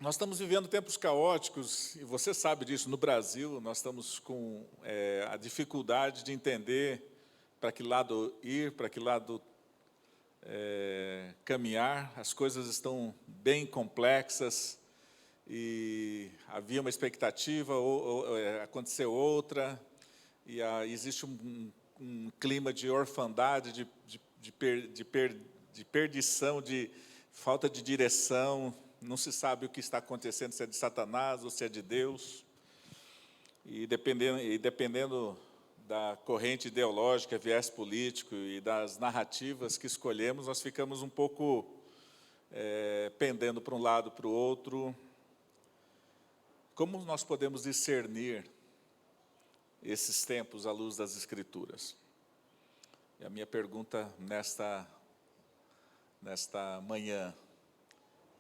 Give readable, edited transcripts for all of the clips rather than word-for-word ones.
Nós estamos vivendo tempos caóticos, e você sabe disso, no Brasil, nós estamos com a dificuldade de entender para que lado ir, para que lado caminhar. As coisas estão bem complexas, e havia uma expectativa, aconteceu outra, e existe um clima de orfandade, de perdição, de falta de direção. Não se sabe o que está acontecendo, se é de Satanás ou se é de Deus. E dependendo da corrente ideológica, viés político e das narrativas que escolhemos, nós ficamos um pouco pendendo para um lado, para o outro. Como nós podemos discernir esses tempos à luz das Escrituras? E a minha pergunta nesta manhã: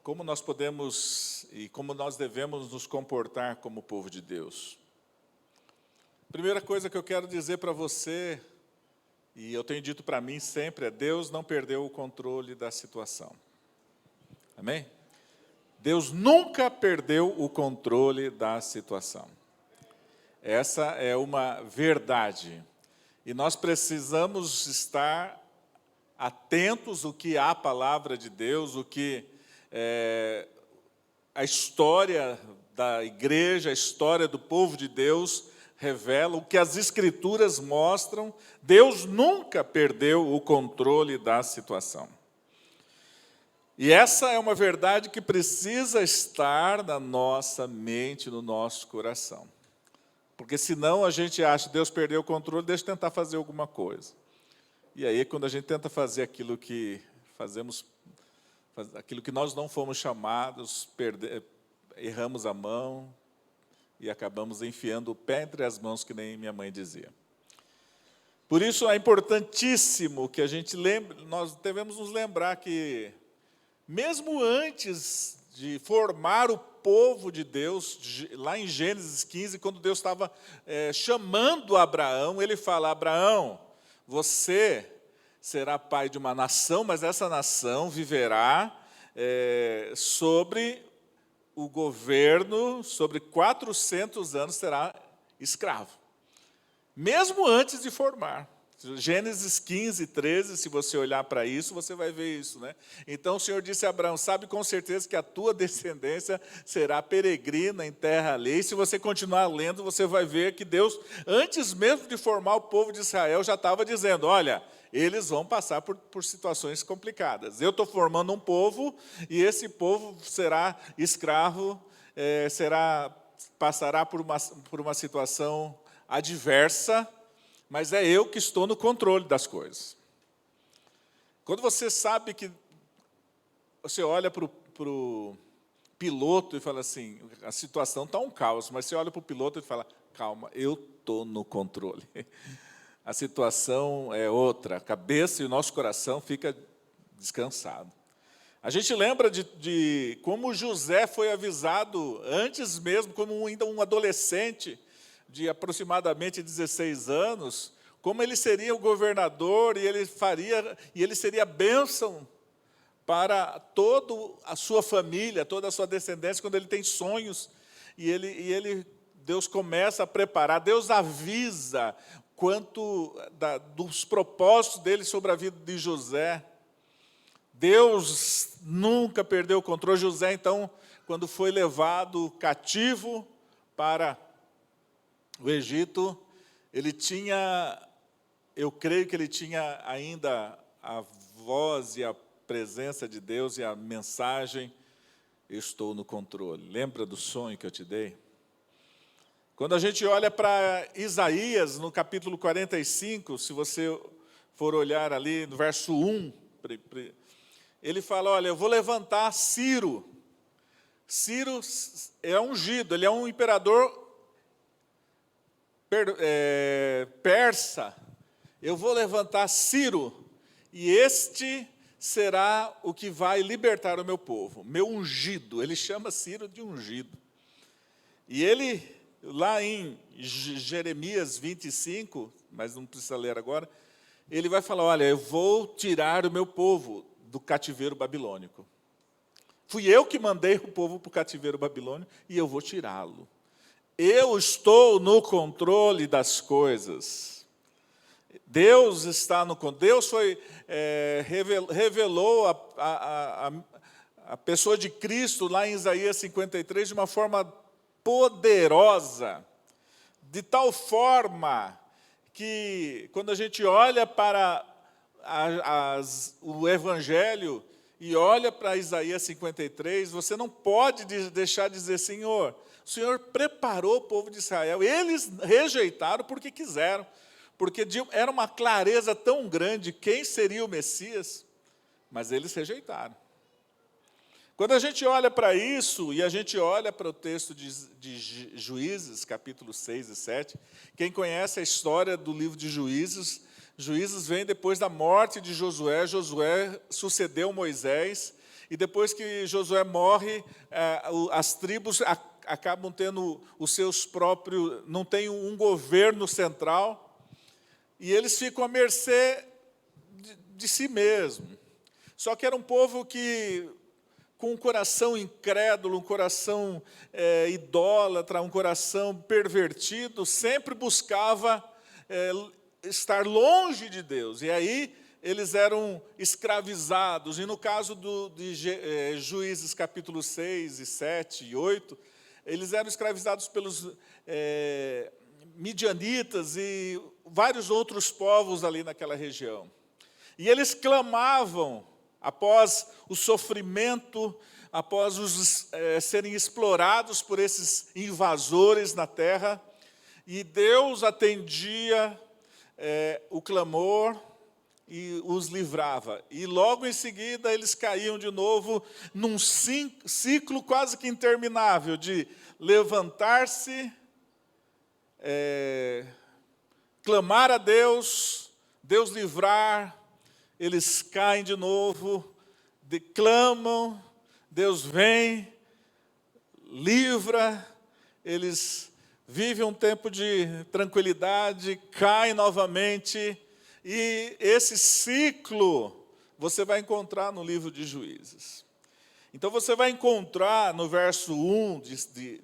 como nós podemos e como nós devemos nos comportar como povo de Deus? Primeira coisa que eu quero dizer para você, e eu tenho dito para mim sempre, Deus não perdeu o controle da situação. Amém? Deus nunca perdeu o controle da situação. Essa é uma verdade. E nós precisamos estar atentos ao que a palavra de Deus, o que a história da igreja, a história do povo de Deus revela, o que as Escrituras mostram. Deus nunca perdeu o controle da situação. E essa é uma verdade que precisa estar na nossa mente, no nosso coração. Porque senão a gente acha que Deus perdeu o controle, deixa eu tentar fazer alguma coisa. E aí, quando a gente tenta fazer aquilo que fazemos, aquilo que nós não fomos chamados, erramos a mão e acabamos enfiando o pé entre as mãos, que nem minha mãe dizia. Por isso é importantíssimo que a gente lembre, nós devemos nos lembrar que, mesmo antes de formar o povo de Deus, lá em Gênesis 15, quando Deus estava chamando Abraão, ele fala: Abraão, você será pai de uma nação, mas essa nação viverá sobre o governo, sobre 400 anos será escravo. Mesmo antes de formar. Gênesis 15, 13, se você olhar para isso, você vai ver isso, né? Então o Senhor disse a Abraão: sabe com certeza que a tua descendência será peregrina em terra alheia. E se você continuar lendo, você vai ver que Deus, antes mesmo de formar o povo de Israel, já estava dizendo: olha, eles vão passar por situações complicadas. Eu estou formando um povo, e esse povo será escravo, passará por uma situação adversa, mas é eu que estou no controle das coisas. Quando você sabe que você olha para o piloto e fala assim, a situação está um caos, mas você olha para o piloto e fala: calma, eu estou no controle. A situação é outra, a cabeça e o nosso coração fica descansado. A gente lembra de como José foi avisado antes mesmo, como ainda um adolescente de aproximadamente 16 anos, como ele seria o governador e ele seria bênção para toda a sua família, toda a sua descendência, quando ele tem sonhos, e Deus começa a preparar, Deus avisa quanto dos propósitos dele sobre a vida de José. Deus nunca perdeu o controle. José, então, quando foi levado cativo para o Egito, eu creio que ele tinha ainda a voz e a presença de Deus e a mensagem: eu estou no controle. Lembra do sonho que eu te dei? Quando a gente olha para Isaías, no capítulo 45, se você for olhar ali no verso 1, ele fala: olha, eu vou levantar Ciro. Ciro é ungido, ele é um imperador persa. Eu vou levantar Ciro, e este será o que vai libertar o meu povo, meu ungido. Ele chama Ciro de ungido. E ele, lá em Jeremias 25, mas não precisa ler agora, ele vai falar: olha, eu vou tirar o meu povo do cativeiro babilônico. Fui eu que mandei o povo para o cativeiro babilônio e eu vou tirá-lo. Eu estou no controle das coisas. Deus está no controle. Deus revelou a pessoa de Cristo lá em Isaías 53 de uma forma poderosa, de tal forma que quando a gente olha para o Evangelho e olha para Isaías 53, você não pode deixar de dizer, Senhor, o Senhor preparou o povo de Israel. Eles rejeitaram porque quiseram, porque era uma clareza tão grande quem seria o Messias, mas eles rejeitaram. Quando a gente olha para isso, e a gente olha para o texto de Juízes, capítulo 6 e 7, quem conhece a história do livro de Juízes, Juízes vem depois da morte de Josué. Josué sucedeu Moisés, e depois que Josué morre, as tribos acabam tendo os seus próprios, não tem um governo central, e eles ficam à mercê de si mesmo. Só que era um povo que, com um coração incrédulo, um coração idólatra, um coração pervertido, sempre buscava estar longe de Deus. E aí eles eram escravizados. E no caso de Juízes capítulo 6, e 7 e 8, eles eram escravizados pelos midianitas e vários outros povos ali naquela região. E eles clamavam, após o sofrimento, após serem explorados por esses invasores na terra, e Deus atendia o clamor e os livrava. E logo em seguida eles caíam de novo num ciclo quase que interminável de levantar-se, clamar a Deus, Deus livrar, eles caem de novo, clamam, Deus vem, livra, eles vivem um tempo de tranquilidade, caem novamente, e esse ciclo você vai encontrar no livro de Juízes. Então você vai encontrar no verso 1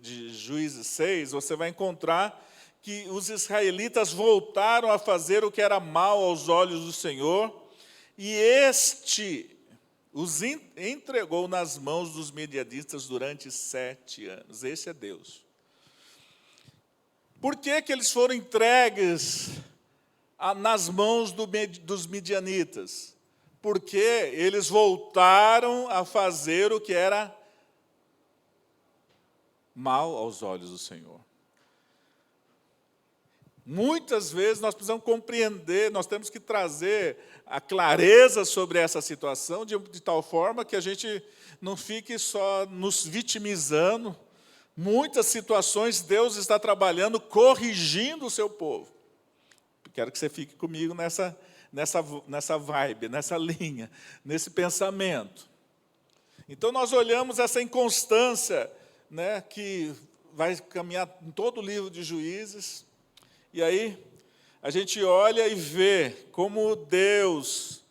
de Juízes 6, você vai encontrar que os israelitas voltaram a fazer o que era mal aos olhos do Senhor, e este os entregou nas mãos dos midianitas durante 7 anos. Esse é Deus. Por que eles foram entregues nas mãos dos midianitas? Porque eles voltaram a fazer o que era mal aos olhos do Senhor. Muitas vezes nós precisamos compreender, nós temos que trazer a clareza sobre essa situação, de tal forma que a gente não fique só nos vitimizando. Muitas situações Deus está trabalhando, corrigindo o seu povo. Quero que você fique comigo nessa vibe, nessa linha, nesse pensamento. Então nós olhamos essa inconstância, né, que vai caminhar em todo o livro de Juízes, e aí a gente olha e vê como Deus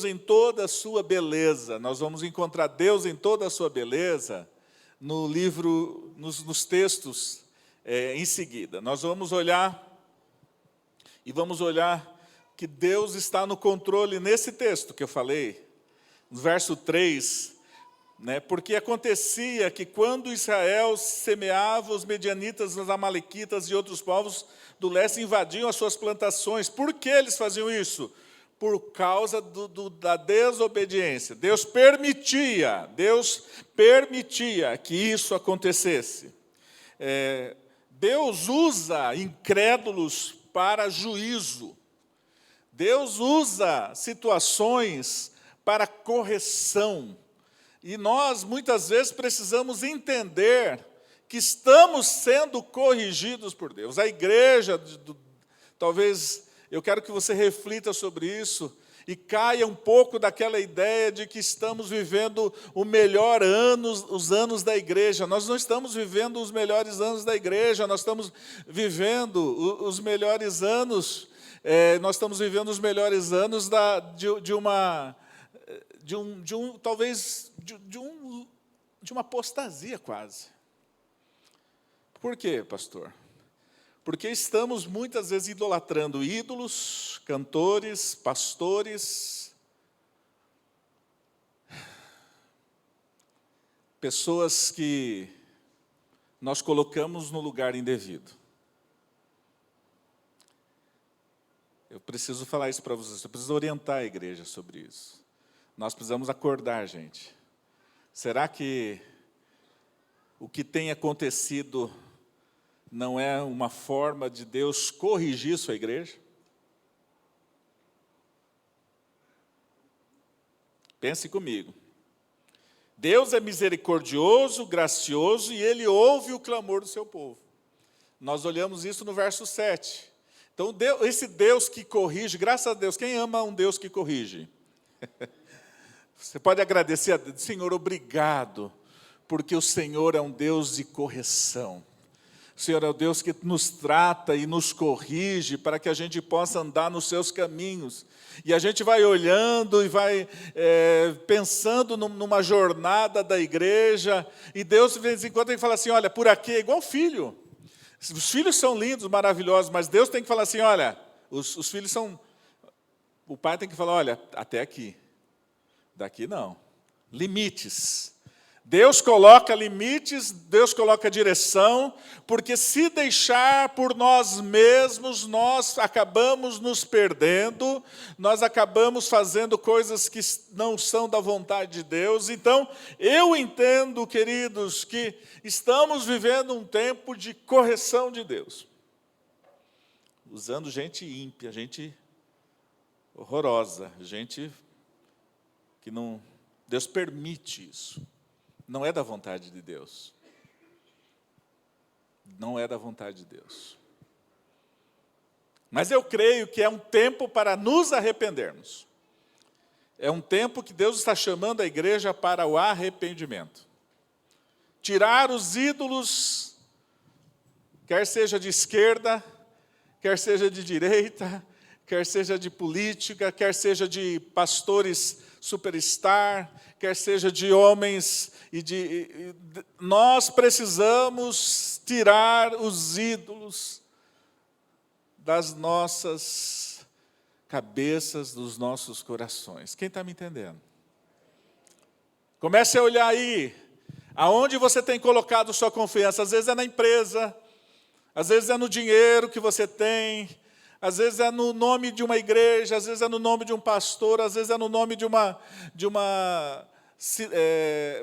em toda a sua beleza, nós vamos encontrar Deus em toda a sua beleza no livro, nos textos em seguida. Nós vamos olhar que Deus está no controle nesse texto que eu falei, no verso 3, né, porque acontecia que quando Israel semeava, os medianitas, os amalequitas e outros povos do leste invadiam as suas plantações. Por que eles faziam isso? Por causa da desobediência. Deus permitia que isso acontecesse. Deus usa incrédulos para juízo. Deus usa situações para correção. E nós, muitas vezes, precisamos entender que estamos sendo corrigidos por Deus. A igreja, talvez, eu quero que você reflita sobre isso e caia um pouco daquela ideia de que estamos vivendo os anos da igreja. Nós não estamos vivendo os melhores anos da igreja, nós estamos vivendo os melhores anos, talvez de uma apostasia quase. Por quê, pastor? Porque estamos muitas vezes idolatrando ídolos, cantores, pastores, pessoas que nós colocamos no lugar indevido. Eu preciso falar isso para vocês, eu preciso orientar a igreja sobre isso. Nós precisamos acordar, gente. Será que o que tem acontecido não é uma forma de Deus corrigir sua igreja? Pense comigo. Deus é misericordioso, gracioso, e Ele ouve o clamor do seu povo. Nós olhamos isso no verso 7. Então, esse Deus que corrige, graças a Deus, quem ama um Deus que corrige? Você pode agradecer a Deus, Senhor, obrigado, porque o Senhor é um Deus de correção. O Senhor é o Deus que nos trata e nos corrige para que a gente possa andar nos seus caminhos. E a gente vai olhando e vai pensando numa jornada da igreja, e Deus, de vez em quando, tem que falar assim, olha, por aqui é igual filho. Os filhos são lindos, maravilhosos, mas Deus tem que falar assim, olha, os filhos são... O pai tem que falar, olha, até aqui. Daqui não. Limites. Deus coloca limites, Deus coloca direção, porque se deixar por nós mesmos, nós acabamos nos perdendo, nós acabamos fazendo coisas que não são da vontade de Deus. Então, eu entendo, queridos, que estamos vivendo um tempo de correção de Deus. Usando gente ímpia, gente horrorosa, gente que não... Deus permite isso. Não é da vontade de Deus. Não é da vontade de Deus. Mas eu creio que é um tempo para nos arrependermos. É um tempo que Deus está chamando a igreja para o arrependimento. Tirar os ídolos, quer seja de esquerda, quer seja de direita, quer seja de política, quer seja de pastores superstar, quer seja de homens nós precisamos tirar os ídolos das nossas cabeças, dos nossos corações. Quem está me entendendo? Comece a olhar aí, aonde você tem colocado sua confiança. Às vezes é na empresa, às vezes é no dinheiro que você tem, às vezes é no nome de uma igreja, às vezes é no nome de um pastor, às vezes é no nome de uma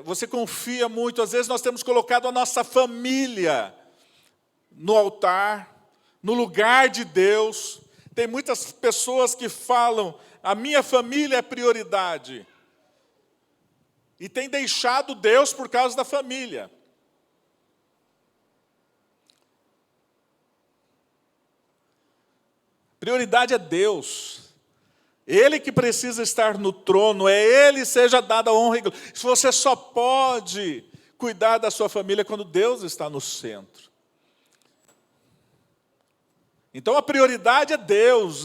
você confia muito. Às vezes nós temos colocado a nossa família no altar, no lugar de Deus. Tem muitas pessoas que falam, a minha família é prioridade. E tem deixado Deus por causa da família. Prioridade é Deus. Ele que precisa estar no trono, Ele seja dada a honra e glória. Você só pode cuidar da sua família quando Deus está no centro. Então a prioridade é Deus,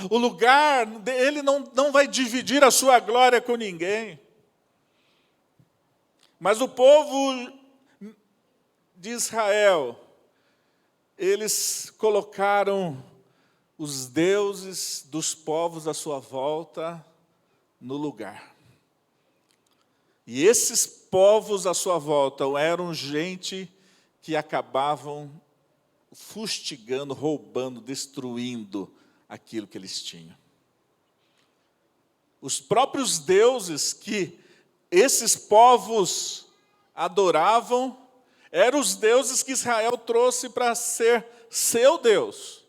o lugar, Ele não vai dividir a sua glória com ninguém. Mas o povo de Israel, eles colocaram os deuses dos povos à sua volta no lugar. E esses povos à sua volta eram gente que acabavam fustigando, roubando, destruindo aquilo que eles tinham. Os próprios deuses que esses povos adoravam eram os deuses que Israel trouxe para ser seu Deus.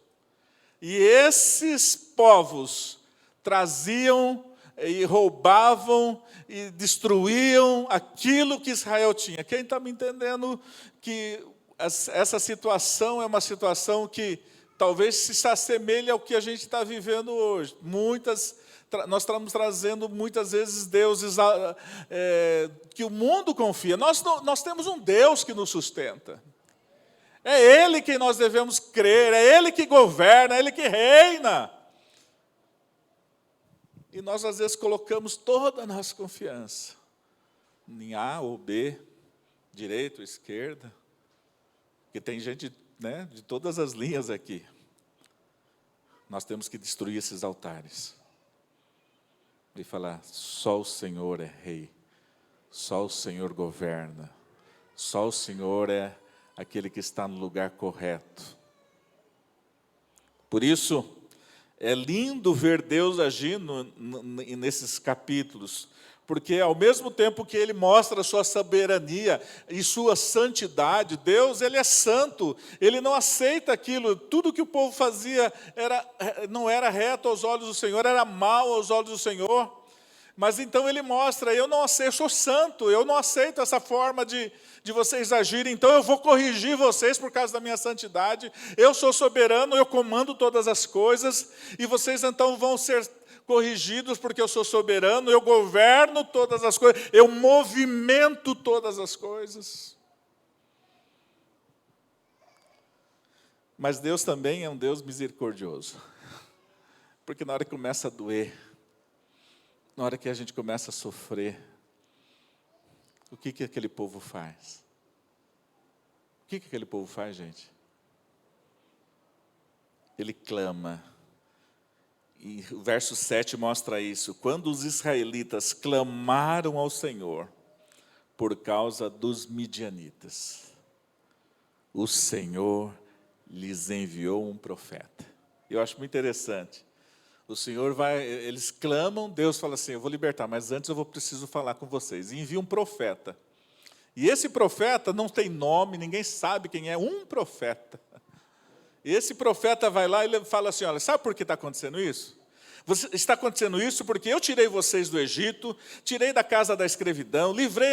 E esses povos traziam e roubavam e destruíam aquilo que Israel tinha. Quem está me entendendo que essa situação é uma situação que talvez se assemelhe ao que a gente está vivendo hoje. Nós estamos trazendo muitas vezes deuses que o mundo confia. Nós temos um Deus que nos sustenta. É Ele que nós devemos crer, é Ele que governa, é Ele que reina. E nós, às vezes, colocamos toda a nossa confiança em A ou B, direita ou esquerda, porque tem gente, né, de todas as linhas aqui. Nós temos que destruir esses altares e falar: só o Senhor é rei, só o Senhor governa, só o Senhor é aquele que está no lugar correto. Por isso, é lindo ver Deus agindo nesses capítulos, porque ao mesmo tempo que Ele mostra a sua soberania e sua santidade, Deus, Ele é santo, Ele não aceita aquilo, tudo que o povo fazia não era reto aos olhos do Senhor, era mal aos olhos do Senhor. Mas então Ele mostra: eu não aceito, eu sou santo, eu não aceito essa forma de vocês agirem, então eu vou corrigir vocês por causa da minha santidade, eu sou soberano, eu comando todas as coisas, e vocês então vão ser corrigidos porque eu sou soberano, eu governo todas as coisas, eu movimento todas as coisas. Mas Deus também é um Deus misericordioso, porque na hora que começa a doer, na hora que a gente começa a sofrer, o que aquele povo faz? O que aquele povo faz, gente? Ele clama. E o verso 7 mostra isso. Quando os israelitas clamaram ao Senhor por causa dos midianitas, o Senhor lhes enviou um profeta. Eu acho muito interessante. O Senhor eles clamam, Deus fala assim: eu vou libertar, mas antes eu preciso falar com vocês. E envia um profeta. E esse profeta não tem nome, ninguém sabe quem é, um profeta. E esse profeta vai lá e ele fala assim: olha, sabe por que está acontecendo isso? Está acontecendo isso porque eu tirei vocês do Egito, tirei da casa da escravidão, livrei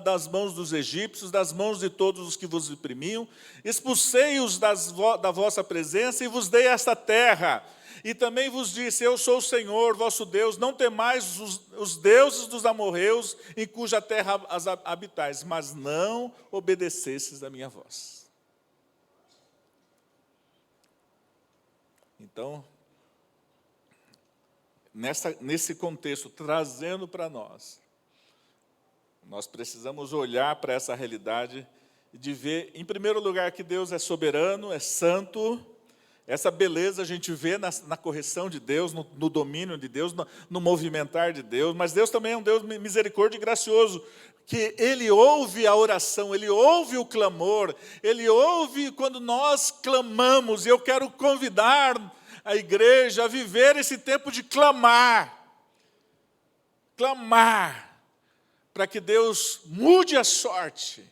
das mãos dos egípcios, das mãos de todos os que vos oprimiam, expulsei-os da vossa presença e vos dei esta terra. E também vos disse: eu sou o Senhor, vosso Deus, não temais os deuses dos amorreus, em cuja terra habitais, mas não obedecesses a minha voz. Então, nesse contexto, trazendo para nós precisamos olhar para essa realidade de ver, em primeiro lugar, que Deus é soberano, é santo. Essa beleza a gente vê na correção de Deus, no domínio de Deus, no movimentar de Deus. Mas Deus também é um Deus misericórdia e gracioso, que Ele ouve a oração, Ele ouve o clamor, Ele ouve quando nós clamamos. E eu quero convidar a igreja a viver esse tempo de clamar, para que Deus mude a sorte.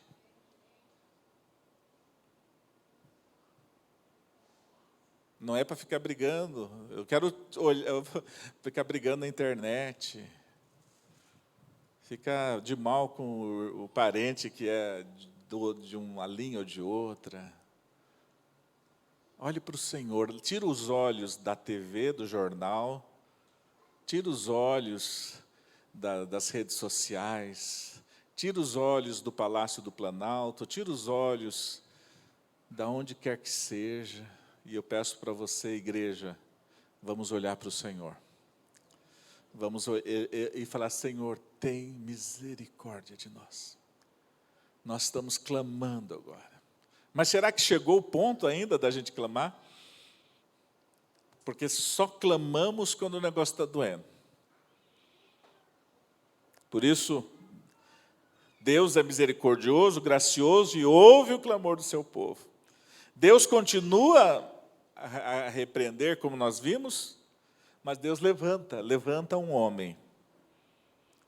Não é para ficar brigando, eu quero ficar brigando na internet, ficar de mal com o parente que é de uma linha ou de outra. Olhe para o Senhor, tira os olhos da TV, do jornal, tira os olhos das redes sociais, tira os olhos do Palácio do Planalto, tira os olhos de onde quer que seja. E eu peço para você, igreja, vamos olhar para o Senhor. Vamos e falar: Senhor, tem misericórdia de nós. Nós estamos clamando agora. Mas será que chegou o ponto ainda da gente clamar? Porque só clamamos quando o negócio está doendo. Por isso, Deus é misericordioso, gracioso e ouve o clamor do seu povo. Deus continua a repreender, como nós vimos, mas Deus levanta um homem.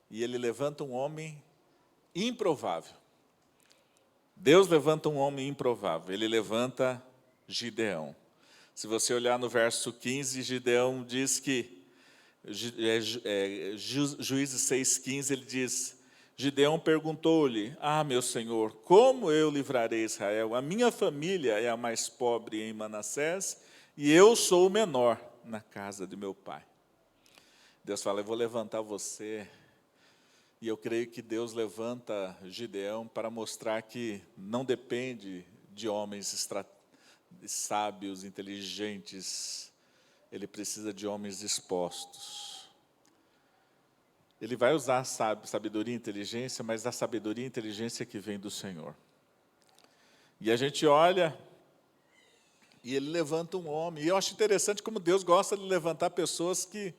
E Ele levanta um homem improvável. Deus levanta um homem improvável. Ele levanta Gideão. Se você olhar no verso 15, Gideão diz que, Juízes 6,15, ele diz: Gideão perguntou-lhe: meu Senhor, como eu livrarei Israel? A minha família é a mais pobre em Manassés, e eu sou o menor na casa de meu pai. Deus fala: eu vou levantar você. E eu creio que Deus levanta Gideão para mostrar que não depende de homens sábios, inteligentes. Ele precisa de homens dispostos. Ele vai usar sabedoria e inteligência, mas a sabedoria e inteligência que vem do Senhor. E a gente olha, e ele levanta um homem. E eu acho interessante como Deus gosta de levantar pessoas que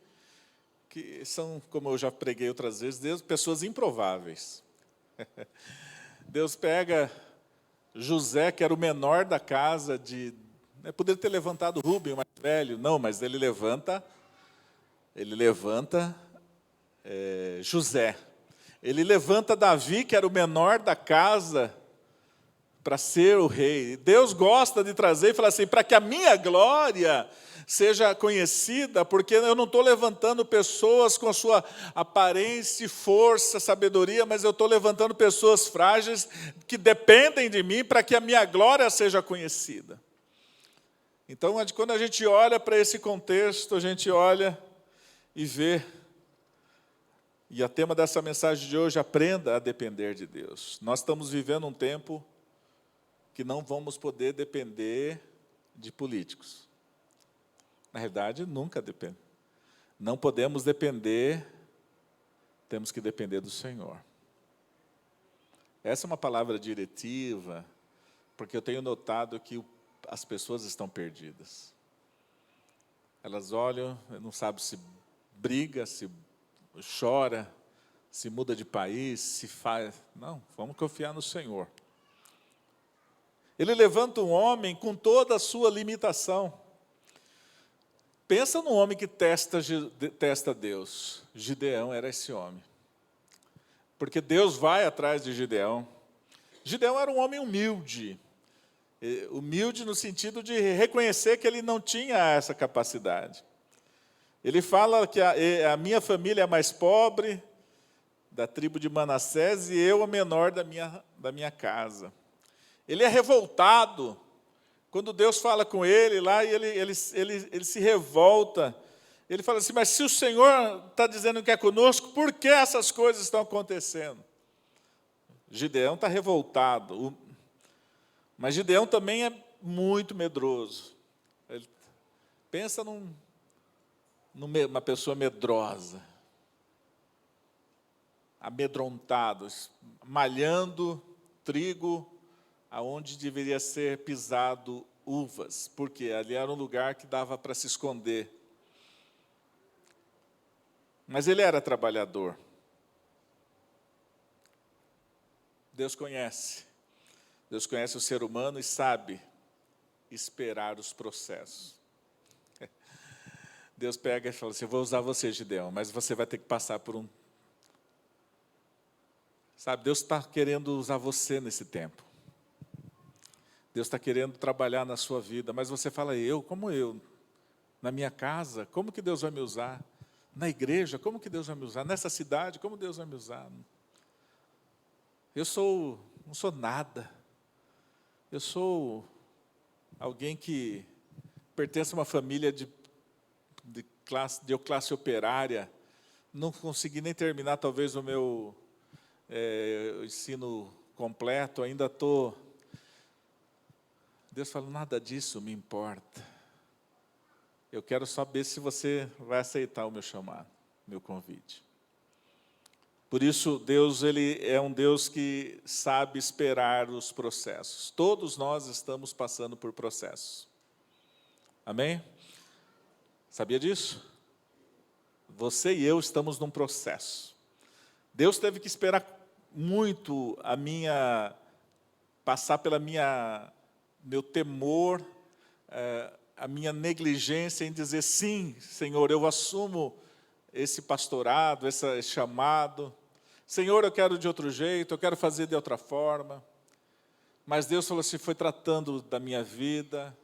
são, como eu já preguei outras vezes, pessoas improváveis. Deus pega José, que era o menor da casa, poderia ter levantado Rubem, o mais velho. Não, mas ele levanta José. Ele levanta Davi, que era o menor da casa, para ser o rei. Deus gosta de trazer e falar assim, para que a minha glória seja conhecida, porque eu não estou levantando pessoas com a sua aparência, força, sabedoria, mas eu estou levantando pessoas frágeis que dependem de mim para que a minha glória seja conhecida. Então, quando a gente olha para esse contexto, a gente olha e vê, e o tema dessa mensagem de hoje, aprenda a depender de Deus. Nós estamos vivendo um tempo que não vamos poder depender de políticos. Na realidade, nunca depende. Não podemos depender, temos que depender do Senhor. Essa é uma palavra diretiva, porque eu tenho notado que as pessoas estão perdidas. Elas olham, não sabem se briga, se chora, se muda de país, se faz... Não, vamos confiar no Senhor. Ele levanta um homem com toda a sua limitação. Pensa num homem que testa Deus. Gideão era esse homem. Porque Deus vai atrás de Gideão. Gideão era um homem humilde. Humilde no sentido de reconhecer que ele não tinha essa capacidade. Ele fala que a minha família é a mais pobre, da tribo de Manassés, e eu a menor da minha casa. Ele é revoltado. Quando Deus fala com ele lá, e ele se revolta. Ele fala assim, mas se o Senhor está dizendo que é conosco, por que essas coisas estão acontecendo? Gideão está revoltado. Mas Gideão também é muito medroso. Ele pensa numa pessoa medrosa, amedrontado, malhando trigo aonde deveria ser pisado uvas, porque ali era um lugar que dava para se esconder. Mas ele era trabalhador. Deus conhece o ser humano e sabe esperar os processos. Deus pega e fala assim, eu vou usar você, Gideão, mas você vai ter que passar por um... Sabe, Deus está querendo usar você nesse tempo. Deus está querendo trabalhar na sua vida, mas você fala, como eu? Na minha casa, como que Deus vai me usar? Na igreja, como que Deus vai me usar? Nessa cidade, como Deus vai me usar? Não sou nada. Eu sou alguém que pertence a uma família de classe operária. Não consegui nem terminar, talvez, o meu ensino completo, ainda estou... Deus fala, nada disso me importa. Eu quero saber se você vai aceitar o meu chamado, meu convite. Por isso, Deus ele é um Deus que sabe esperar os processos. Todos nós estamos passando por processos. Amém? Sabia disso? Você e eu estamos num processo. Deus teve que esperar muito passar pela meu temor, a minha negligência em dizer, sim, Senhor, eu assumo esse pastorado, esse chamado. Senhor, eu quero de outro jeito, eu quero fazer de outra forma. Mas Deus falou assim, foi tratando da minha vida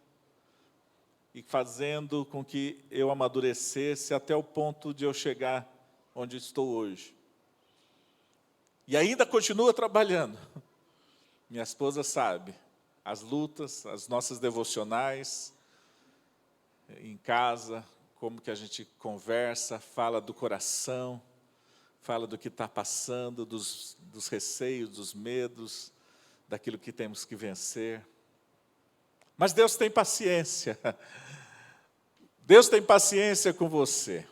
e fazendo com que eu amadurecesse até o ponto de eu chegar onde estou hoje. E ainda continua trabalhando. Minha esposa sabe, as lutas, as nossas devocionais, em casa, como que a gente conversa, fala do coração, fala do que está passando, dos receios, dos medos, daquilo que temos que vencer. Mas Deus tem paciência. Deus tem paciência com você.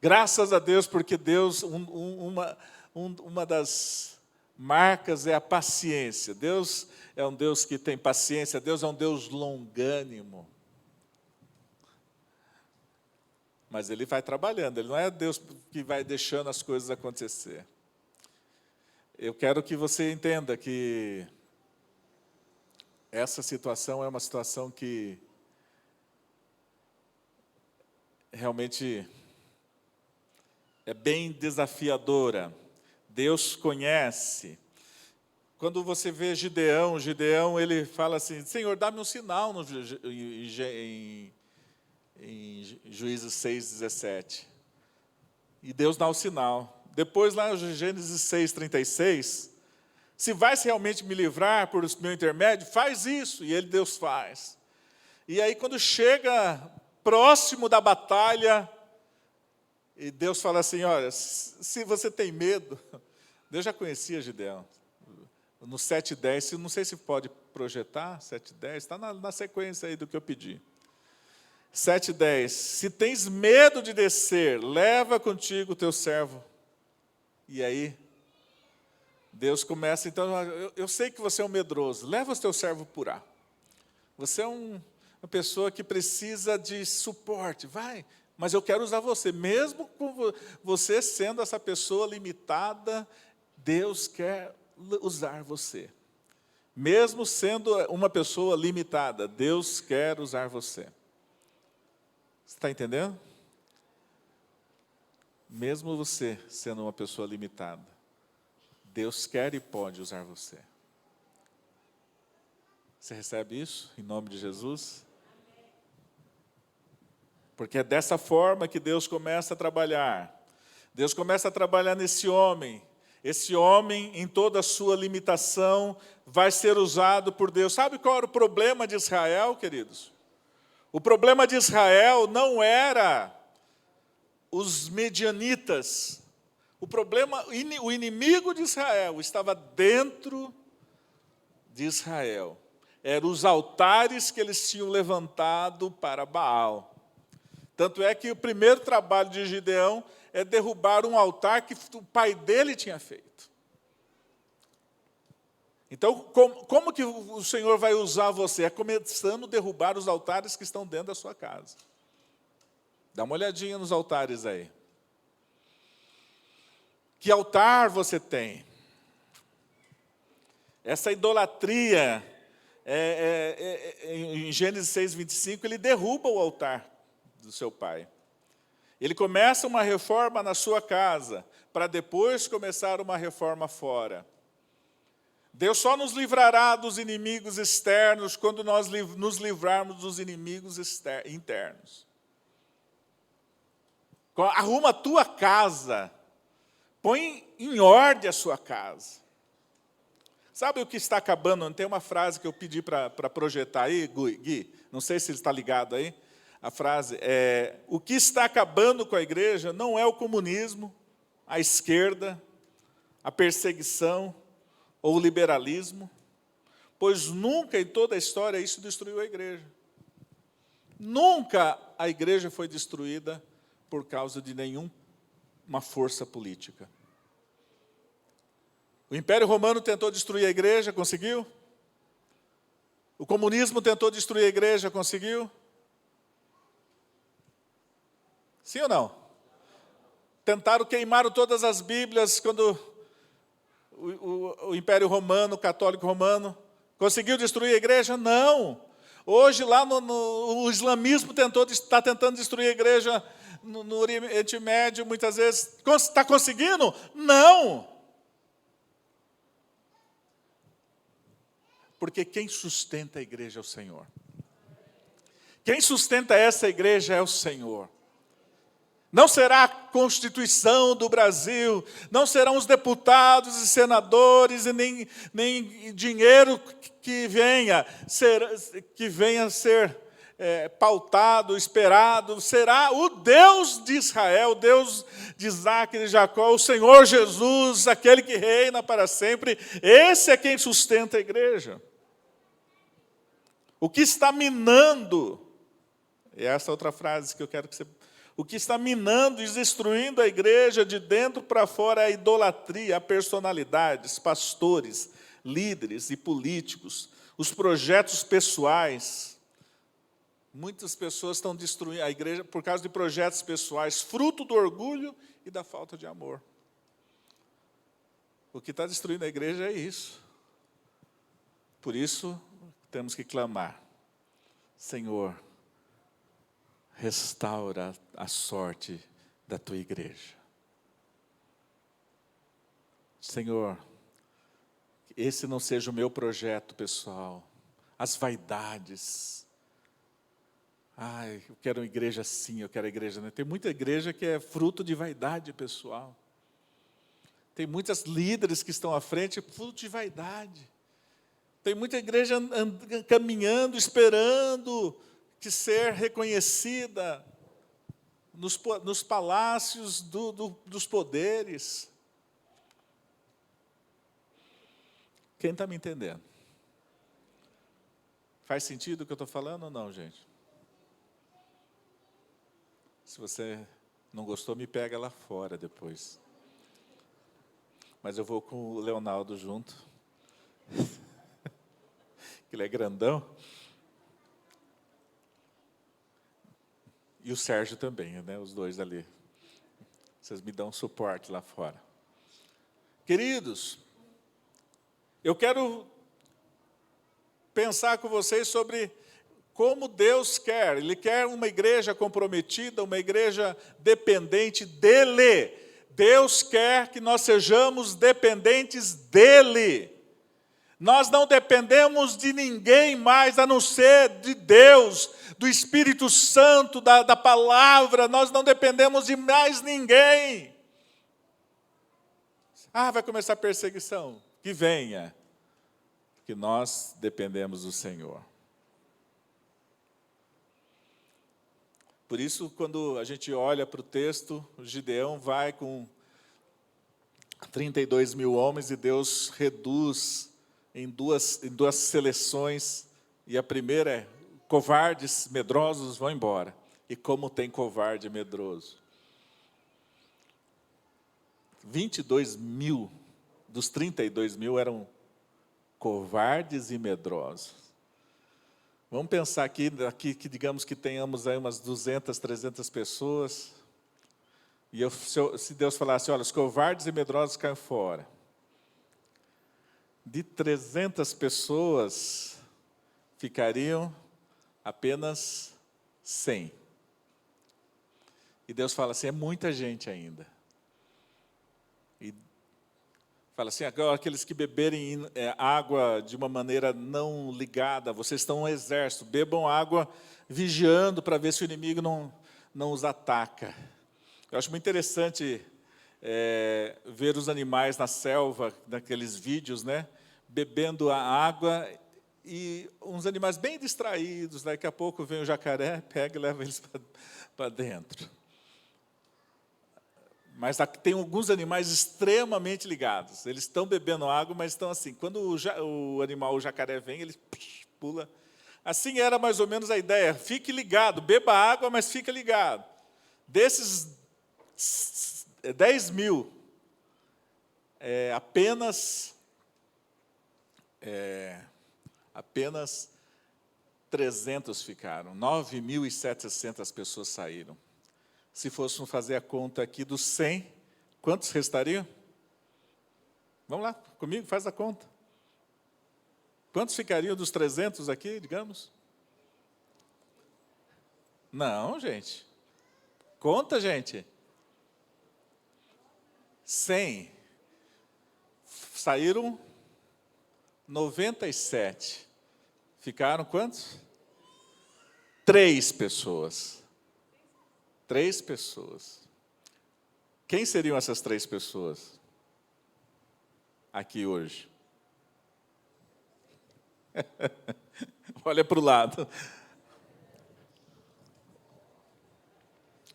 Graças a Deus, porque Deus, uma das marcas é a paciência. Deus é um Deus que tem paciência, Deus é um Deus longânimo. Mas Ele vai trabalhando, Ele não é Deus que vai deixando as coisas acontecer. Eu quero que você entenda que essa situação é uma situação que realmente é bem desafiadora. Deus conhece. Quando você vê Gideão, ele fala assim, Senhor, dá-me um sinal em Juízes 6:17. E Deus dá o sinal. Depois, lá em Gênesis 6:36, se vais realmente me livrar por meu intermédio, faz isso. E Deus faz. E aí, quando chega próximo da batalha, e Deus fala assim, olha, se você tem medo, Deus já conhecia Gideão. No 7:10, não sei se pode projetar, 7:10, está na sequência aí do que eu pedi. 7:10, se tens medo de descer, leva contigo o teu servo. E aí, Deus começa, então, eu sei que você é um medroso, leva o teu servo por lá. Você é uma pessoa que precisa de suporte, vai, mas eu quero usar você. Mesmo com você sendo essa pessoa limitada, Deus quer usar você. Mesmo sendo uma pessoa limitada, Deus quer usar você. Você está entendendo? Mesmo você sendo uma pessoa limitada, Deus quer e pode usar você. Você recebe isso em nome de Jesus? Porque é dessa forma que Deus começa a trabalhar. Deus começa a trabalhar nesse homem. Esse homem, em toda a sua limitação, vai ser usado por Deus. Sabe qual era o problema de Israel, queridos? O problema de Israel não era os medianitas. O inimigo de Israel estava dentro de Israel. Eram os altares que eles tinham levantado para Baal. Tanto é que o primeiro trabalho de Gideão é derrubar um altar que o pai dele tinha feito. Então, como que o Senhor vai usar você? É começando a derrubar os altares que estão dentro da sua casa. Dá uma olhadinha nos altares aí. Que altar você tem? Essa idolatria, em Gênesis 6:25, ele derruba o altar do seu pai. Ele começa uma reforma na sua casa, para depois começar uma reforma fora. Deus só nos livrará dos inimigos externos quando nós nos livrarmos dos inimigos internos. Arruma a tua casa, põe em ordem a sua casa. Sabe o que está acabando? Tem uma frase que eu pedi para projetar aí, Gui, não sei se ele está ligado aí. A frase é, o que está acabando com a igreja não é o comunismo, a esquerda, a perseguição ou o liberalismo, pois nunca em toda a história isso destruiu a igreja. Nunca a igreja foi destruída por causa de nenhuma força política. O Império Romano tentou destruir a igreja, conseguiu? O comunismo tentou destruir a igreja, conseguiu? Sim ou não? Tentaram queimar todas as Bíblias quando o Império Romano, o Católico Romano, conseguiu destruir a igreja? Não. Hoje lá o islamismo está tentando destruir a igreja no Oriente Médio, muitas vezes. Está conseguindo? Não. Porque quem sustenta a igreja é o Senhor. Quem sustenta essa igreja é o Senhor. Não será a Constituição do Brasil, não serão os deputados e senadores, e nem dinheiro que venha ser pautado, esperado. Será o Deus de Israel, o Deus de Isaac e de Jacó, o Senhor Jesus, aquele que reina para sempre. Esse é quem sustenta a igreja. O que está minando, e essa outra frase que eu quero que você O que está minando e destruindo a igreja de dentro para fora é a idolatria, a personalidades, pastores, líderes e políticos, os projetos pessoais. Muitas pessoas estão destruindo a igreja por causa de projetos pessoais, fruto do orgulho e da falta de amor. O que está destruindo a igreja é isso. Por isso, temos que clamar: Senhor, restaura a sorte da tua igreja. Senhor, esse não seja o meu projeto pessoal. As vaidades. Ai, eu quero uma igreja assim, eu quero a igreja... Tem muita igreja que é fruto de vaidade pessoal. Tem muitas líderes que estão à frente, fruto de vaidade. Tem muita igreja caminhando, esperando que ser reconhecida nos palácios dos poderes. Quem está me entendendo? Faz sentido o que eu estou falando ou não, gente? Se você não gostou, me pega lá fora depois. Mas eu vou com o Leonardo junto. Ele é grandão. E o Sérgio também, né? Os dois ali. Vocês me dão suporte lá fora. Queridos, eu quero pensar com vocês sobre como Deus quer. Ele quer uma igreja comprometida, uma igreja dependente dEle. Deus quer que nós sejamos dependentes dEle. Nós não dependemos de ninguém mais, a não ser de Deus, do Espírito Santo, da palavra. Nós não dependemos de mais ninguém. Vai começar a perseguição. Que venha. Que nós dependemos do Senhor. Por isso, quando a gente olha para o texto, o Gideão vai com 32 mil homens e Deus reduz em duas seleções. E a primeira é: covardes, medrosos vão embora. E como tem covarde e medroso? 22 mil dos 32 mil eram covardes e medrosos. Vamos pensar aqui que digamos que tenhamos aí umas 200, 300 pessoas. E se Deus falasse: olha, os covardes e medrosos caem fora. De 300 pessoas, ficariam apenas 100. E Deus fala assim: é muita gente ainda. E fala assim: agora aqueles que beberem água de uma maneira não ligada, vocês estão um exército, bebam água vigiando para ver se o inimigo não os ataca. Eu acho muito interessante ver os animais na selva, naqueles vídeos, né, bebendo a água, e uns animais bem distraídos. Daqui a pouco vem o jacaré, pega e leva eles para dentro. Mas tem alguns animais extremamente ligados. Eles estão bebendo água, mas estão assim. Quando o jacaré vem, ele pula. Assim era mais ou menos a ideia. Fique ligado, beba água, mas fique ligado. Desses 10 mil, apenas 300 ficaram. 9.700 pessoas saíram. Se fôssemos fazer a conta aqui dos 100, quantos restariam? Vamos lá, comigo, faz a conta. Quantos ficariam dos 300 aqui, digamos? Não, gente. Conta, gente. 100. Saíram 97. Ficaram quantos? 3 pessoas. 3 pessoas. Quem seriam essas 3 pessoas aqui hoje? Olha para o lado.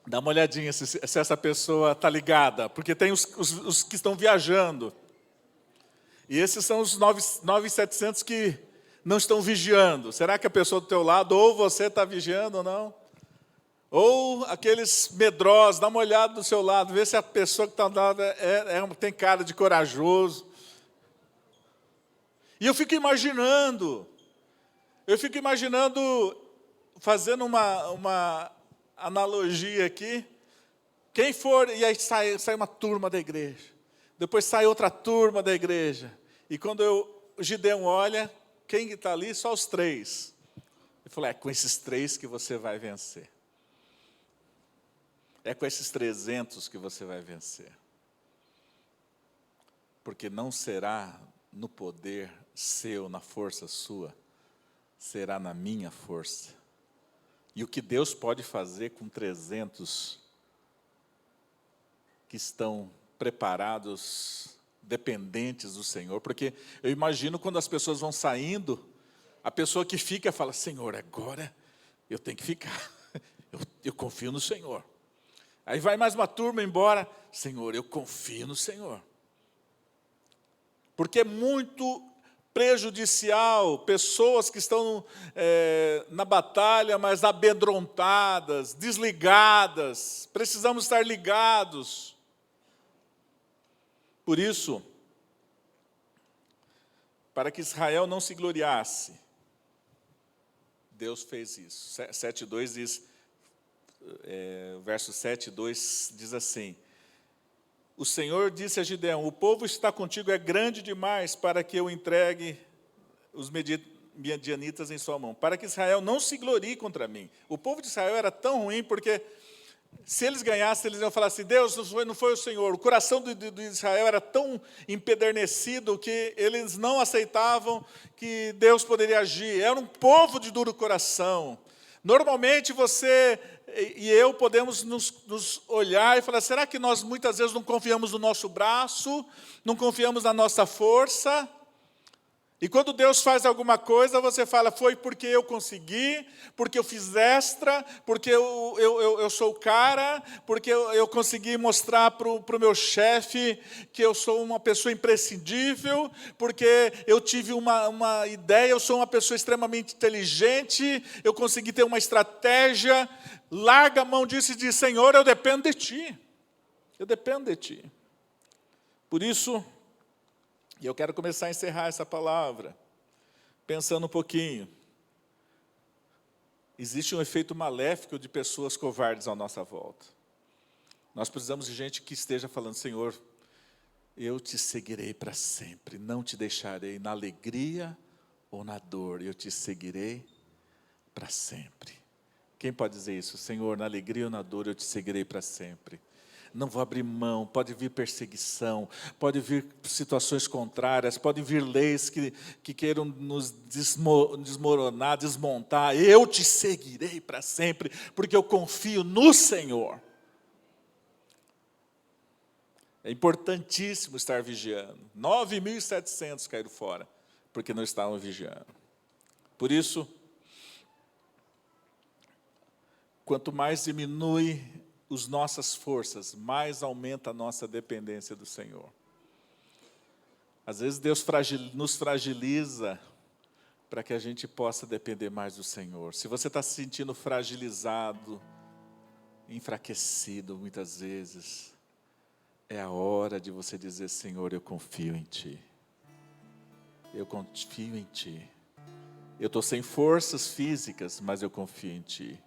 Dá uma olhadinha se essa pessoa está ligada, porque tem os que estão viajando. E esses são os 9.700 que não estão vigiando. Será que a pessoa do teu lado, ou você está vigiando ou não? Ou aqueles medrosos, dá uma olhada do seu lado, vê se a pessoa que está do lado tem cara de corajoso. E eu fico imaginando, fazendo uma analogia aqui, quem for, e aí sai uma turma da igreja, depois sai outra turma da igreja, e quando o Gideão olha, quem está ali? Só os 3. Ele falou, é com esses 3 que você vai vencer. É com esses 300 que você vai vencer. Porque não será no poder seu, na força sua, será na minha força. E o que Deus pode fazer com 300 que estão preparados, dependentes do Senhor, porque eu imagino quando as pessoas vão saindo, a pessoa que fica fala, Senhor, agora eu tenho que ficar, eu confio no Senhor. Aí vai mais uma turma embora, Senhor, eu confio no Senhor. Porque é muito prejudicial, pessoas que estão na batalha, mas amedrontadas, desligadas, precisamos estar ligados. Por isso, para que Israel não se gloriasse, Deus fez isso. 7:2 diz, verso 7:2 diz assim, o Senhor disse a Gideão, o povo está contigo é grande demais para que eu entregue os medianitas em sua mão, para que Israel não se glorie contra mim. O povo de Israel era tão ruim, porque se eles ganhassem, eles iam falar assim, Deus, não foi o Senhor. O coração de Israel era tão empedernecido que eles não aceitavam que Deus poderia agir. Era um povo de duro coração. Normalmente você e eu podemos nos olhar e falar, será que nós muitas vezes não confiamos no nosso braço, não confiamos na nossa força? E quando Deus faz alguma coisa, você fala, foi porque eu consegui, porque eu fiz extra, porque eu sou o cara, porque eu consegui mostrar para o meu chefe que eu sou uma pessoa imprescindível, porque eu tive uma ideia, eu sou uma pessoa extremamente inteligente, eu consegui ter uma estratégia. Larga a mão disso e diz, Senhor, eu dependo de Ti. Eu dependo de Ti. Por isso, e eu quero começar a encerrar essa palavra, pensando um pouquinho. Existe um efeito maléfico de pessoas covardes à nossa volta. Nós precisamos de gente que esteja falando, Senhor, eu te seguirei para sempre, não te deixarei na alegria ou na dor, eu te seguirei para sempre. Quem pode dizer isso? Senhor, na alegria ou na dor, eu te seguirei para sempre. Não vou abrir mão, pode vir perseguição, pode vir situações contrárias, pode vir leis que queiram nos desmoronar, desmontar. Eu te seguirei para sempre, porque eu confio no Senhor. É importantíssimo estar vigiando. 9.700 caíram fora, porque não estavam vigiando. Por isso, quanto mais diminui as nossas forças, mais aumenta a nossa dependência do Senhor. Às vezes Deus nos fragiliza para que a gente possa depender mais do Senhor. Se você está se sentindo fragilizado, enfraquecido muitas vezes, é a hora de você dizer, Senhor, eu confio em Ti. Eu confio em Ti. Eu estou sem forças físicas, mas eu confio em Ti.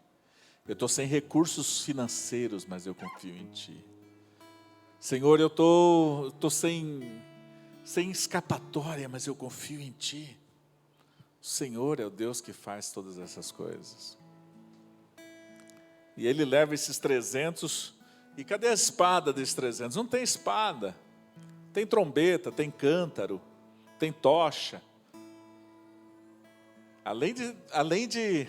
Eu estou sem recursos financeiros, mas eu confio em Ti. Senhor, eu estou sem escapatória, mas eu confio em Ti. O Senhor é o Deus que faz todas essas coisas. E Ele leva esses 300, e cadê a espada desses 300? Não tem espada. Tem trombeta, tem cântaro, tem tocha. Além de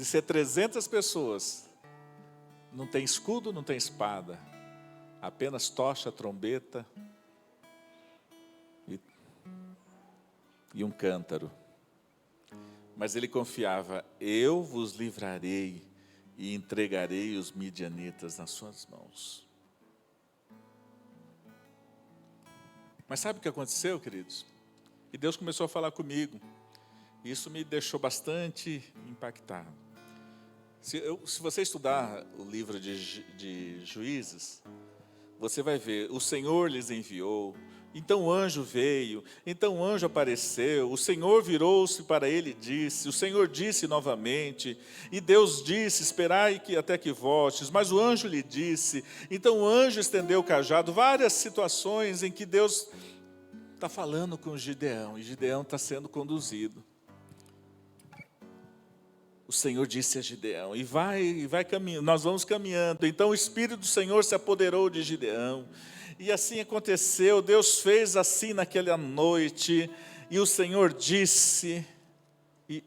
ser 300 pessoas, não tem escudo, não tem espada, apenas tocha, trombeta e um cântaro. Mas ele confiava, eu vos livrarei e entregarei os midianitas nas suas mãos. Mas sabe o que aconteceu, queridos? E Deus começou a falar comigo. Isso me deixou bastante impactado. Se você estudar o livro de Juízes, você vai ver, o Senhor lhes enviou, então o anjo veio, então o anjo apareceu, o Senhor virou-se para ele e disse, o Senhor disse novamente, e Deus disse, esperai até que voltes, mas o anjo lhe disse, então o anjo estendeu o cajado, várias situações em que Deus está falando com Gideão, e Gideão está sendo conduzido. O Senhor disse a Gideão, e vai caminhando, nós vamos caminhando. Então o Espírito do Senhor se apoderou de Gideão. E assim aconteceu, Deus fez assim naquela noite. E o Senhor disse, e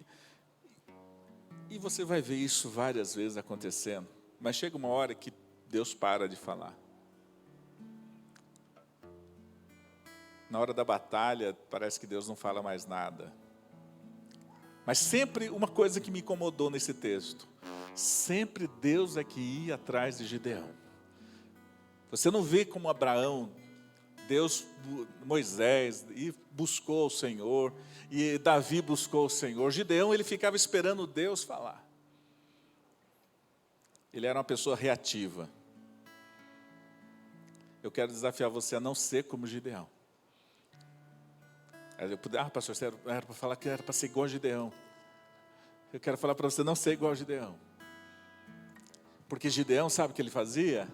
você vai ver isso várias vezes acontecendo. Mas chega uma hora que Deus para de falar. Na hora da batalha, parece que Deus não fala mais nada. Mas sempre uma coisa que me incomodou nesse texto, sempre Deus é que ia atrás de Gideão. Você não vê como Abraão, Moisés, e buscou o Senhor, e Davi buscou o Senhor. Gideão, ele ficava esperando Deus falar. Ele era uma pessoa reativa. Eu quero desafiar você a não ser como Gideão. Pastor, você era para falar que era para ser igual a Gideão. Eu quero falar para você não ser igual a Gideão. Porque Gideão, sabe o que ele fazia?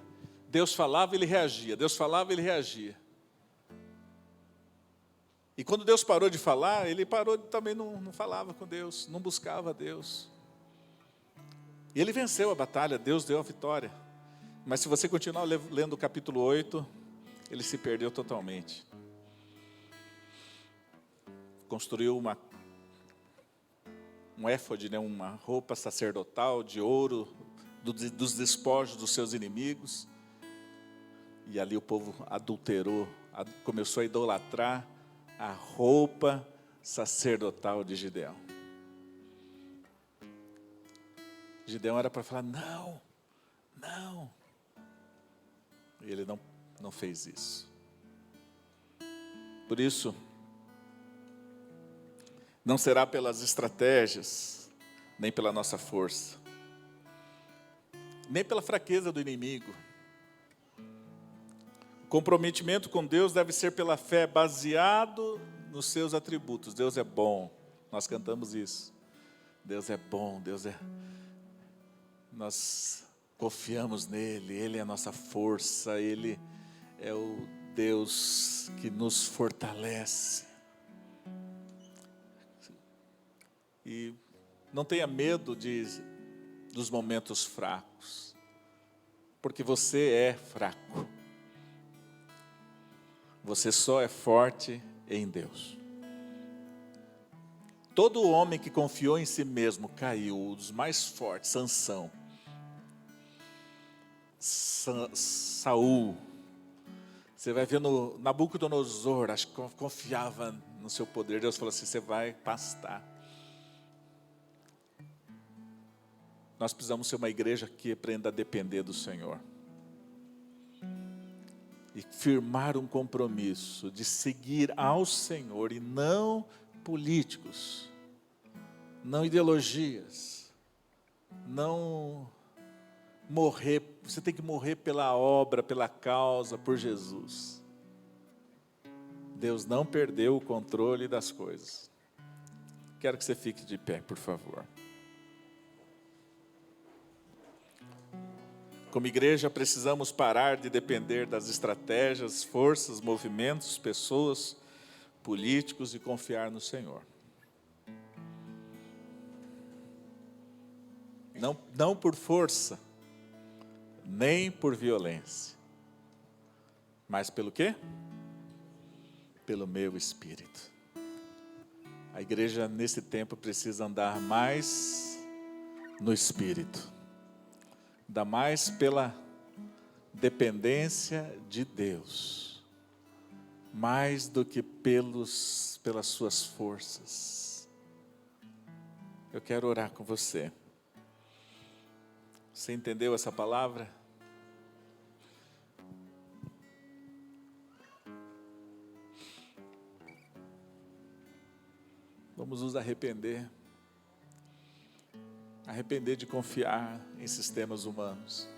Deus falava, ele reagia. Deus falava, ele reagia. E quando Deus parou de falar, ele parou, também não falava com Deus, não buscava Deus. E ele venceu a batalha, Deus deu a vitória. Mas se você continuar lendo o capítulo 8, ele se perdeu totalmente. Construiu um éfode, uma roupa sacerdotal de ouro, dos despojos dos seus inimigos. E ali o povo adulterou, começou a idolatrar a roupa sacerdotal de Gideão. Gideão era para falar, não. E ele não fez isso. Por isso, não será pelas estratégias, nem pela nossa força, nem pela fraqueza do inimigo. O comprometimento com Deus deve ser pela fé, baseado nos seus atributos. Deus é bom, nós cantamos isso. Deus é bom, nós confiamos nele, Ele é a nossa força, Ele é o Deus que nos fortalece. E não tenha medo dos momentos fracos, porque você é fraco. Você só é forte em Deus. Todo homem que confiou em si mesmo caiu, os mais fortes, Sansão, Saul. Você vai ver no Nabucodonosor, acho que confiava no seu poder. Deus falou assim, você vai pastar. Nós precisamos ser uma igreja que aprenda a depender do Senhor. E firmar um compromisso de seguir ao Senhor e não políticos, não ideologias, não morrer. Você tem que morrer pela obra, pela causa, por Jesus. Deus não perdeu o controle das coisas. Quero que você fique de pé, por favor. Como igreja, precisamos parar de depender das estratégias, forças, movimentos, pessoas, políticos e confiar no Senhor. Não por força, nem por violência, mas pelo quê? Pelo meu Espírito. A igreja, nesse tempo, precisa andar mais no Espírito. Ainda mais pela dependência de Deus, mais do que pelas suas forças. Eu quero orar com você. Você entendeu essa palavra? Vamos nos arrepender. arrepender de confiar em sistemas humanos.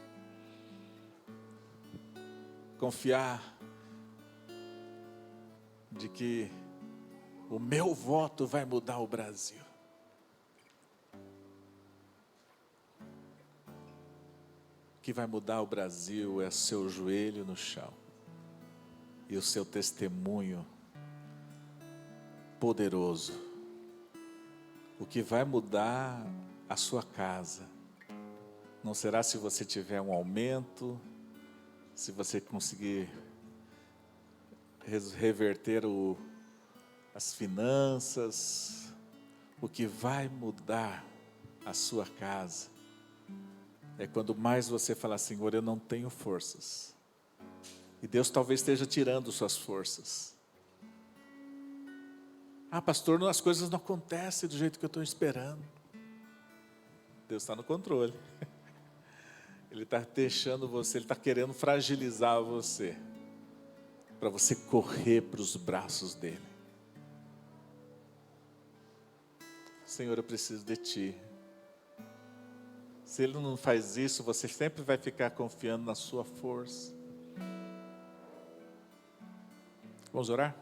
Confiar de que o meu voto vai mudar o Brasil. O que vai mudar o Brasil é o seu joelho no chão e o seu testemunho poderoso. O que vai mudar a sua casa não será se você tiver um aumento, se você conseguir reverter as finanças. O que vai mudar a sua casa é quando mais você falar: Senhor, eu não tenho forças. E Deus talvez esteja tirando suas forças. Ah, pastor, as coisas não acontecem do jeito que eu estou esperando. Deus está no controle. Ele está deixando você, Ele está querendo fragilizar você, para você correr para os braços dEle. Senhor, eu preciso de Ti. Se Ele não faz isso, você sempre vai ficar confiando na sua força. Vamos orar?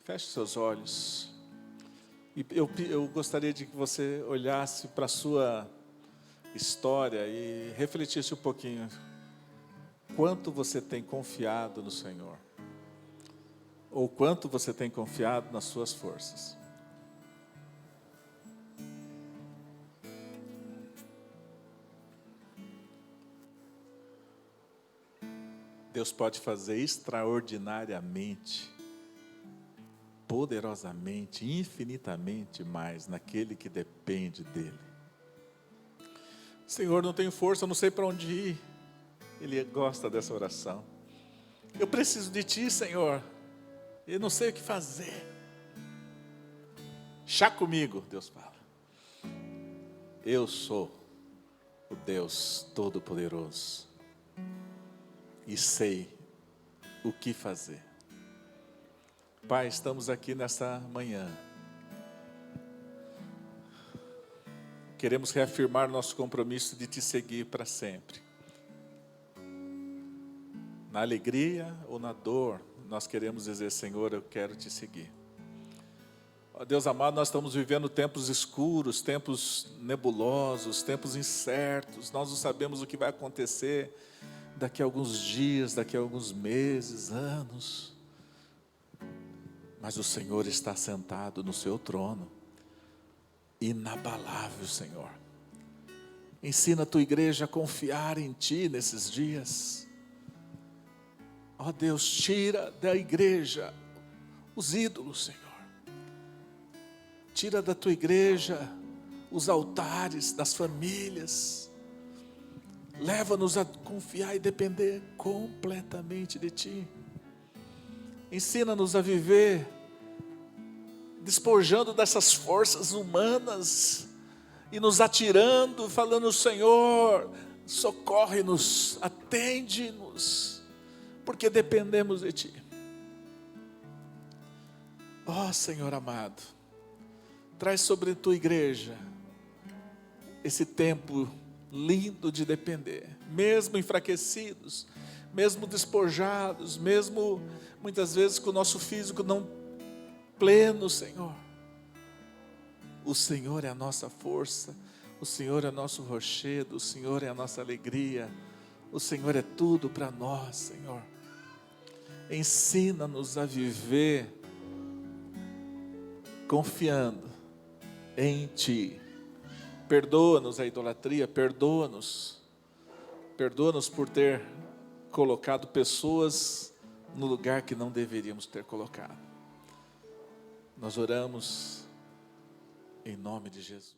Feche seus olhos. E eu gostaria de que você olhasse para a sua história e refletisse um pouquinho. Quanto você tem confiado no Senhor? Ou quanto você tem confiado nas suas forças? Deus pode fazer extraordinariamente, poderosamente, infinitamente mais naquele que depende dEle. Senhor, não tenho força, não sei para onde ir. Ele gosta dessa oração. Eu preciso de Ti, Senhor. Eu não sei o que fazer. Chá comigo, Deus fala. Eu sou o Deus Todo-Poderoso e sei o que fazer. Pai, estamos aqui nessa manhã. Queremos reafirmar nosso compromisso de Te seguir para sempre. Na alegria ou na dor, nós queremos dizer: Senhor, eu quero Te seguir. Ó Deus amado, nós estamos vivendo tempos escuros, tempos nebulosos, tempos incertos. Nós não sabemos o que vai acontecer daqui a alguns dias, daqui a alguns meses, anos. Mas o Senhor está sentado no seu trono, inabalável, Senhor. Ensina a Tua igreja a confiar em Ti nesses dias. Ó Deus, tira da igreja os ídolos, Senhor. Tira da Tua igreja os altares das famílias. Leva-nos a confiar e depender completamente de Ti. Ensina-nos a viver despojando dessas forças humanas e nos atirando, falando: Senhor, socorre-nos, atende-nos, porque dependemos de Ti. Ó Senhor amado, traz sobre Tua igreja esse tempo lindo de depender, mesmo enfraquecidos, mesmo despojados, mesmo muitas vezes com o nosso físico não pleno, Senhor. O Senhor é a nossa força, o Senhor é nosso rochedo, o Senhor é a nossa alegria, o Senhor é tudo para nós, Senhor. Ensina-nos a viver confiando em Ti. Perdoa-nos a idolatria, perdoa-nos por ter colocado pessoas no lugar que não deveríamos ter colocado. Nós oramos em nome de Jesus.